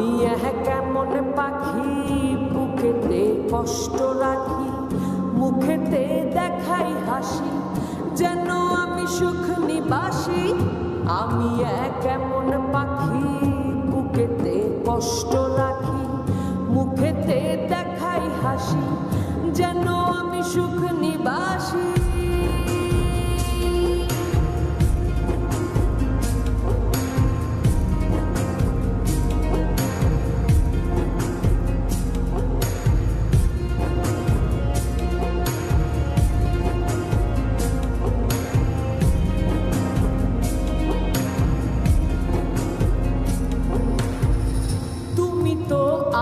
আমি কেমন পাখি বুকেতে কষ্ট রাখি, মুখেতে দেখাই হাসি, যেন আমি সুখ নিবাসী। আমি কেমন পাখি বুকেতে কষ্ট রাখি, মুখেতে দেখাই হাসি, যেন আমি সুখ নিবাসী।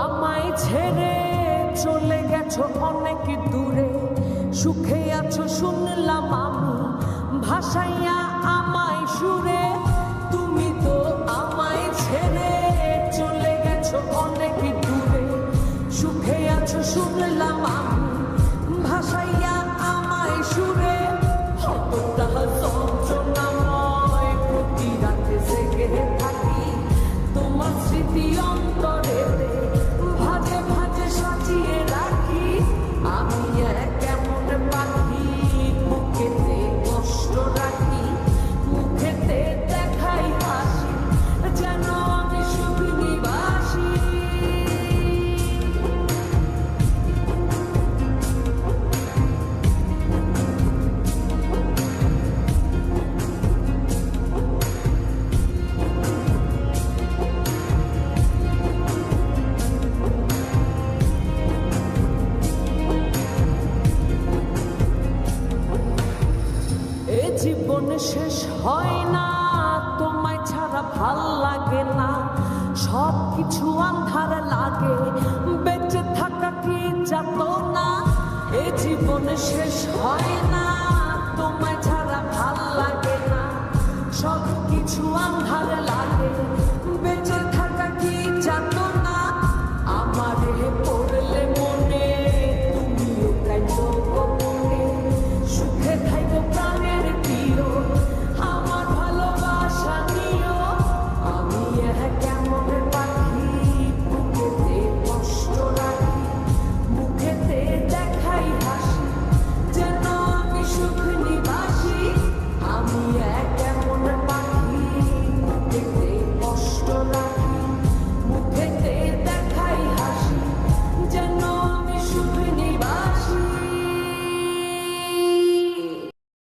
আমায় ছেড়ে চলে গেছো অনেক দূরে, সুখে আছো শুনলাম আমি, ভাসাইয়া আমায় সুরে। তুমি তো আমায় ছেড়ে চলে গেছো অনেক দূরে, সুখে আছো শুনলাম আমি, ভাসাইয়া আমায় সুরে। কতটা যন্ত্রণাময় প্রতি রাতে জেগে থাকি, তোমার স্মৃতি অন্তরে ভাজে ভাজে সাজিয়ে রাখি। আমি কেমন পাখি বুকেতে কষ্ট রাখি, মুখেতে দেখাই হাসি, যেন আমি সুখ নিবাসী। জীবন শেষ হয় না, তোমায় ছাড়া ভাল লাগে না, সব কিছু আন্ধার লাগে, বেঁচে থাকা কি যাত না। এ জীবন শেষ হয় না, তোমায়